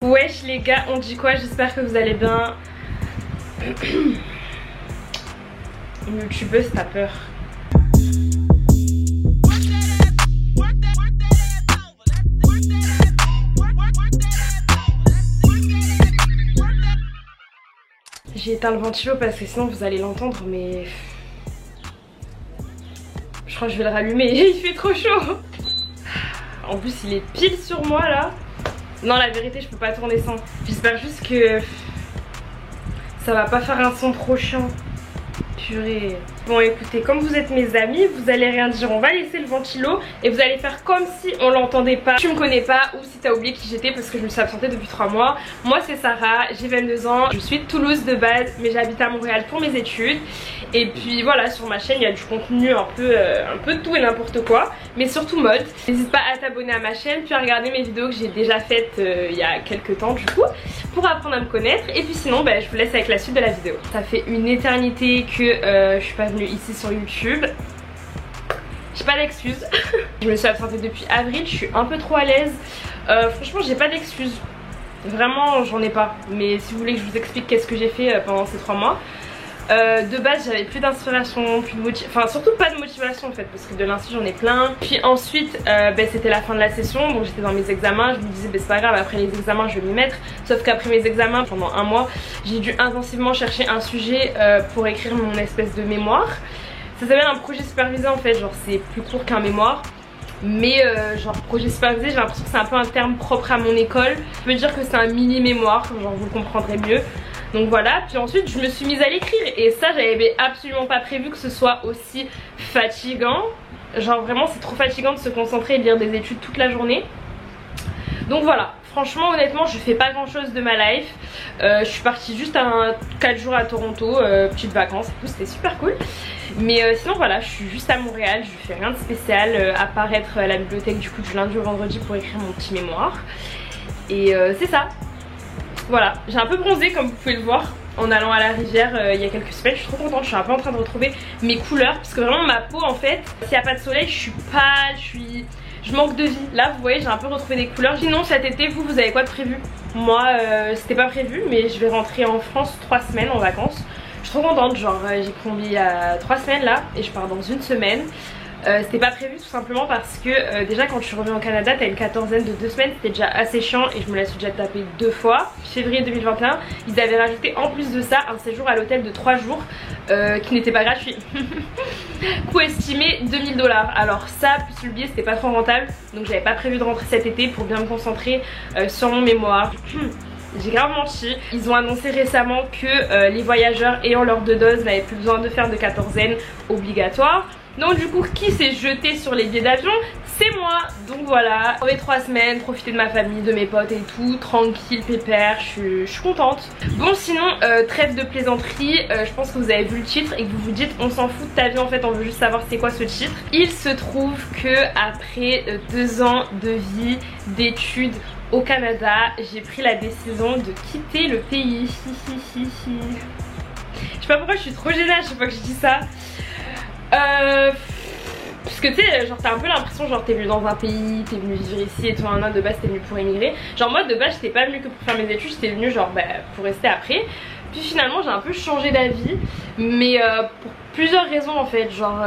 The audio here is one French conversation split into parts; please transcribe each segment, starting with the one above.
Wesh les gars, on dit quoi? J'espère que vous allez bien. Une youtubeuse, t'as peur. J'ai éteint le ventilo parce que sinon vous allez l'entendre, mais je crois que je vais le rallumer. Il fait trop chaud. En plus il est pile sur moi là. Non, la vérité je peux pas tourner sans. J'espère juste que ça va pas faire un son trop chiant. Purée. Bon écoutez, comme vous êtes mes amis, vous allez rien dire, on va laisser le ventilo et vous allez faire comme si on l'entendait pas. Tu me connais pas ou si t'as oublié qui j'étais parce que je me suis absentée depuis 3 mois. Moi c'est Sarah, j'ai 22 ans, je suis de Toulouse de base mais j'habite à Montréal pour mes études. Et puis voilà, sur ma chaîne il y a du contenu un peu de tout et n'importe quoi, mais surtout mode. N'hésite pas à t'abonner à ma chaîne puis à regarder mes vidéos que j'ai déjà faites il y a quelques temps du coup, pour apprendre à me connaître. Et puis sinon je vous laisse avec la suite de la vidéo. Ça fait une éternité que je suis pas venue ici sur YouTube. J'ai pas d'excuses. Je me suis absentée depuis avril, je suis un peu trop à l'aise. Franchement j'ai pas d'excuses. Vraiment j'en ai pas. Mais si vous voulez que je vous explique qu'est-ce que j'ai fait pendant ces 3 mois. De base j'avais plus d'inspiration, plus de motivation, enfin surtout pas de motivation en fait parce que de l'insu j'en ai plein. Puis ensuite c'était la fin de la session, donc j'étais dans mes examens, je me disais c'est pas grave, après les examens je vais m'y mettre. Sauf qu'après mes examens pendant 1 mois j'ai dû intensivement chercher un sujet pour écrire mon espèce de mémoire. Ça s'appelle un projet supervisé en fait, genre c'est plus court qu'un mémoire. Mais genre projet supervisé, j'ai l'impression que c'est un peu un terme propre à mon école. Je peux dire que c'est un mini mémoire, genre vous le comprendrez mieux. Donc voilà, puis ensuite je me suis mise à l'écrire et ça j'avais absolument pas prévu que ce soit aussi fatigant. Genre vraiment c'est trop fatigant de se concentrer et de lire des études toute la journée. Donc voilà, franchement honnêtement je fais pas grand chose de ma life. Je suis partie juste à 4 jours à Toronto, petites vacances et tout, c'était super cool. Mais sinon voilà, je suis juste à Montréal, je fais rien de spécial à part être à la bibliothèque du coup du lundi au vendredi pour écrire mon petit mémoire. Et c'est ça. Voilà, j'ai un peu bronzé comme vous pouvez le voir en allant à la rivière il y a quelques semaines. Je suis trop contente, je suis un peu en train de retrouver mes couleurs parce que vraiment ma peau en fait, s'il n'y a pas de soleil je suis pâle, je manque de vie. Là vous voyez j'ai un peu retrouvé des couleurs. Sinon cet été vous avez quoi de prévu? Moi c'était pas prévu mais je vais rentrer en France 3 semaines en vacances. Je suis trop contente, genre j'ai pris mon billet à 3 semaines là et je pars dans 1 semaine. C'était pas prévu tout simplement parce que déjà quand je suis revenue au Canada t'as une quatorzaine de 2 semaines, c'était déjà assez chiant et je me la suis déjà tapée 2 fois. Février 2021 ils avaient rajouté en plus de ça un séjour à l'hôtel de 3 jours qui n'était pas gratuit. Coût estimé 2000 $. Alors ça plus le billet c'était pas trop rentable, donc j'avais pas prévu de rentrer cet été pour bien me concentrer sur mon mémoire. J'ai grave menti. Ils ont annoncé récemment que les voyageurs ayant leur 2 doses n'avaient plus besoin de faire de quatorzaine obligatoire. Donc du coup qui s'est jeté sur les billets d'avion? C'est moi. Donc voilà, on est 3 semaines, profiter de ma famille, de mes potes et tout, tranquille, pépère, je suis contente. Bon sinon, trêve de plaisanterie, je pense que vous avez vu le titre et que vous vous dites on s'en fout de ta vie en fait, on veut juste savoir c'est quoi ce titre. Il se trouve que après 2 ans de vie, d'études au Canada, j'ai pris la décision de quitter le pays. Je sais pas pourquoi je suis trop gênée à chaque fois que je dis ça. Parce que tu sais, genre t'as un peu l'impression genre t'es venu dans un pays, t'es venu vivre ici et tout, de base t'es venu pour émigrer. Genre moi de base j'étais pas venue que pour faire mes études, j'étais venue genre pour rester après. Puis finalement j'ai un peu changé d'avis, mais pour plusieurs raisons en fait, genre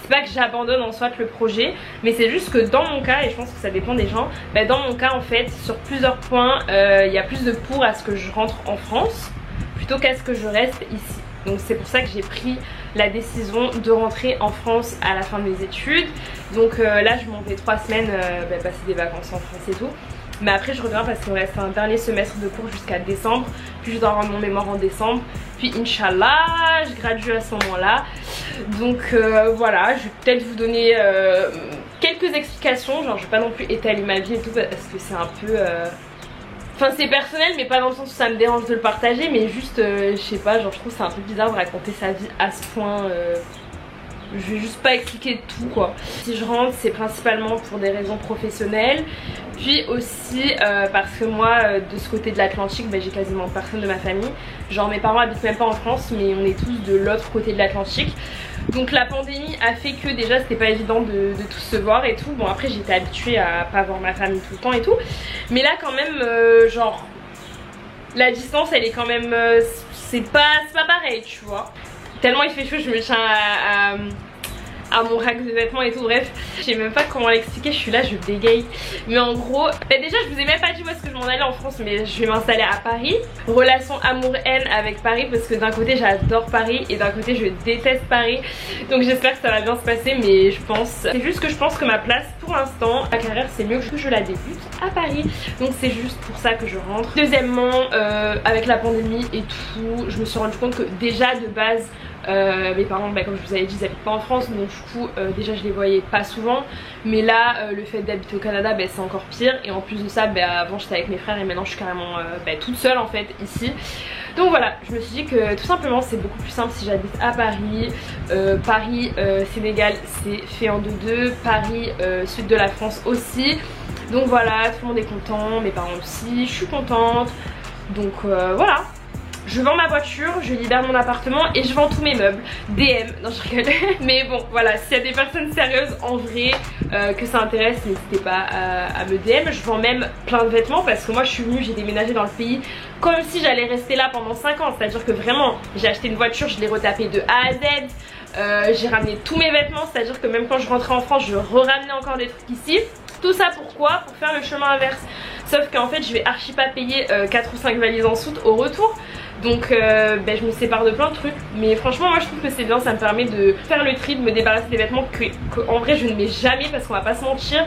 c'est pas que j'abandonne en soit le projet, mais c'est juste que dans mon cas, et je pense que ça dépend des gens, dans mon cas en fait sur plusieurs points il y a plus de pour à ce que je rentre en France plutôt qu'à ce que je reste ici. Donc c'est pour ça que j'ai pris la décision de rentrer en France à la fin de mes études. Donc là je m'en vais 3 semaines passer des vacances en France et tout. Mais après je reviens parce qu'il me reste un dernier semestre de cours jusqu'à décembre. Puis je dois rendre mon mémoire en décembre. Puis Inch'Allah je gradue à ce moment là. Donc voilà, je vais peut-être vous donner quelques explications. Genre je vais pas non plus étaler ma vie et tout parce que c'est un peu... Enfin c'est personnel mais pas dans le sens où ça me dérange de le partager, mais juste je sais pas, genre je trouve c'est un peu bizarre de raconter sa vie à ce point. Je vais juste pas expliquer tout quoi. Si je rentre c'est principalement pour des raisons professionnelles. Puis aussi parce que moi de ce côté de l'Atlantique j'ai quasiment personne de ma famille. Genre mes parents habitent même pas en France mais on est tous de l'autre côté de l'Atlantique. Donc la pandémie a fait que déjà c'était pas évident de tous se voir et tout. Bon après j'étais habituée à pas voir ma famille tout le temps et tout. Mais là quand même genre la distance elle est quand même c'est pas pareil tu vois. Tellement il fait chaud je me tiens à mon rack de vêtements et tout, bref je sais même pas comment l'expliquer, je suis là je bégaye. Mais en gros déjà je vous ai même pas dit où est-ce que je m'en allais en France, mais je vais m'installer à Paris. Relation amour-haine avec Paris parce que d'un côté j'adore Paris et d'un côté je déteste Paris. Donc j'espère que ça va bien se passer, mais je pense, c'est juste que je pense que ma place pour l'instant, ma carrière c'est mieux que je la débute à Paris. Donc c'est juste pour ça que je rentre. Deuxièmement avec la pandémie et tout, je me suis rendu compte que déjà de base mes parents comme je vous avais dit ils habitent pas en France, donc du coup déjà je les voyais pas souvent. Mais là le fait d'habiter au Canada c'est encore pire. Et en plus de ça avant j'étais avec mes frères et maintenant je suis carrément toute seule en fait ici. Donc voilà, je me suis dit que tout simplement c'est beaucoup plus simple si j'habite à Paris. Paris, Sénégal c'est fait en 2-2. Paris, sud de la France aussi. Donc voilà, tout le monde est content, mes parents aussi, je suis contente. Donc voilà. Je vends ma voiture, je libère mon appartement et je vends tous mes meubles. DM, non je rigole. Mais bon voilà, s'il y a des personnes sérieuses en vrai que ça intéresse, n'hésitez pas à me DM. Je vends même plein de vêtements parce que moi je suis venue, j'ai déménagé dans le pays comme si j'allais rester là pendant 5 ans. C'est à dire que vraiment j'ai acheté une voiture, je l'ai retapée de A à Z. J'ai ramené tous mes vêtements, c'est à dire que même quand je rentrais en France je ramenais encore des trucs ici. Tout ça pourquoi? Pour faire le chemin inverse. Sauf qu'en fait je vais archi pas payer 4 ou 5 valises en soute au retour. Donc je me sépare de plein de trucs. Mais franchement moi je trouve que c'est bien, ça me permet de faire le tri, de me débarrasser des vêtements que en vrai je ne mets jamais. Parce qu'on va pas se mentir,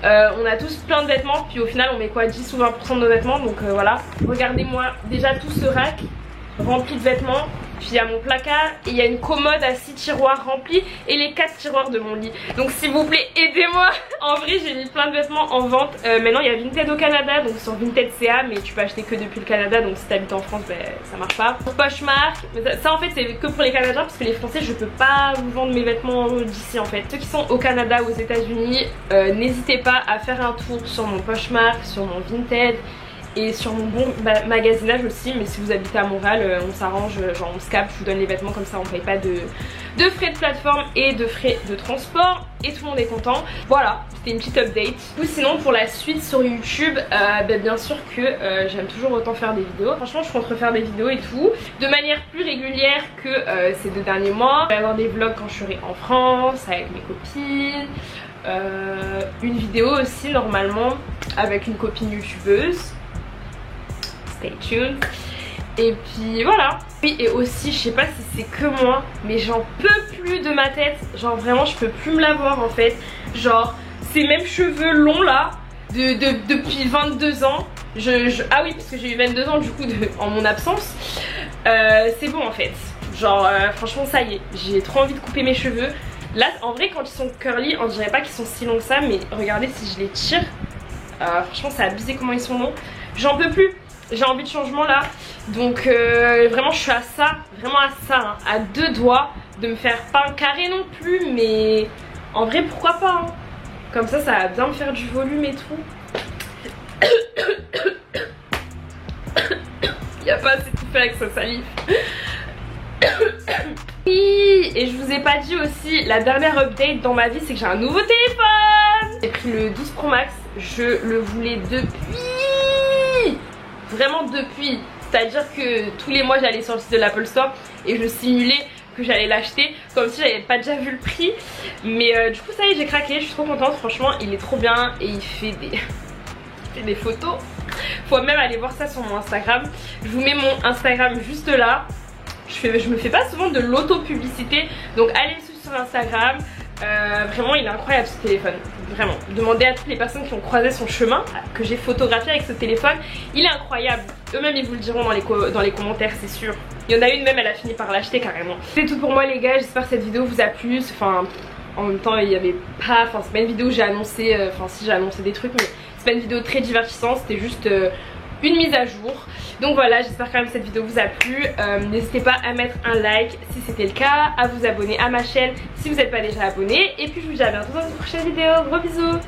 on a tous plein de vêtements puis au final on met quoi 10 ou 20% de nos vêtements. Donc voilà, regardez-moi déjà tout ce rack rempli de vêtements. Puis il y a mon placard et il y a une commode à 6 tiroirs remplis et les 4 tiroirs de mon lit. Donc s'il vous plaît aidez-moi. En vrai j'ai mis plein de vêtements en vente. Maintenant il y a Vinted au Canada, donc sur Vinted CA, mais tu peux acheter que depuis le Canada. Donc si t'habites en France ça marche pas. Poshmark, ça en fait c'est que pour les Canadiens parce que les Français je peux pas vous vendre mes vêtements d'ici en fait. Ceux qui sont au Canada ou aux États-Unis, n'hésitez pas à faire un tour sur mon Poshmark, sur mon Vinted et sur mon bon magasinage aussi. Mais si vous habitez à Montréal on s'arrange, genre on se capte, je vous donne les vêtements comme ça, on paye pas de frais de plateforme et de frais de transport et tout le monde est content. Voilà, c'était une petite update. Ou sinon pour la suite sur YouTube, bien sûr que j'aime toujours autant faire des vidéos. Franchement je compte refaire des vidéos et tout de manière plus régulière que ces 2 derniers mois. Je vais avoir des vlogs quand je serai en France avec mes copines. Une vidéo aussi normalement avec une copine youtubeuse. Stay tuned. Et puis voilà. Oui et aussi je sais pas si c'est que moi mais j'en peux plus de ma tête. Genre vraiment je peux plus me la voir en fait. Genre ces mêmes cheveux longs là depuis 22 ans. Ah oui parce que j'ai eu 22 ans du coup en mon absence. C'est bon en fait. Genre franchement ça y est, j'ai trop envie de couper mes cheveux. Là en vrai quand ils sont curly on dirait pas qu'ils sont si longs que ça, mais regardez si je les tire, franchement c'est abusé comment ils sont longs. J'en peux plus. J'ai envie de changement là. Donc vraiment je suis à ça, vraiment à ça hein, à 2 doigts de me faire pas un carré non plus, mais en vrai pourquoi pas hein. Comme ça ça va bien me faire du volume et tout. Y a pas assez tout fait avec sa salive. Oui, et je vous ai pas dit aussi, la dernière update dans ma vie c'est que j'ai un nouveau téléphone. J'ai pris le 12 Pro Max, je le voulais depuis, vraiment depuis. C'est à dire que tous les mois j'allais sur le site de l'Apple Store et je simulais que j'allais l'acheter comme si j'avais pas déjà vu le prix. Mais du coup ça y est j'ai craqué, je suis trop contente, franchement il est trop bien et il fait des photos. Faut même aller voir ça sur mon Instagram. Je vous mets mon Instagram juste là. Je me fais pas souvent de l'auto-publicité, donc allez le suivre sur Instagram. Vraiment il est incroyable ce téléphone, vraiment. Demandez à toutes les personnes qui ont croisé son chemin, que j'ai photographié avec ce téléphone. Il est incroyable, eux-mêmes ils vous le diront dans les commentaires c'est sûr. Il y en a une même, elle a fini par l'acheter carrément. C'est tout pour moi les gars, j'espère que cette vidéo vous a plu. Enfin en même temps il y avait pas, enfin c'est pas une vidéo où j'ai annoncé, enfin si j'ai annoncé des trucs, mais c'est pas une vidéo très divertissante, c'était juste une mise à jour. Donc voilà, j'espère quand même que cette vidéo vous a plu. N'hésitez pas à mettre un like si c'était le cas, à vous abonner à ma chaîne si vous n'êtes pas déjà abonné. Et puis je vous dis à bientôt dans une prochaine vidéo. Gros bisous.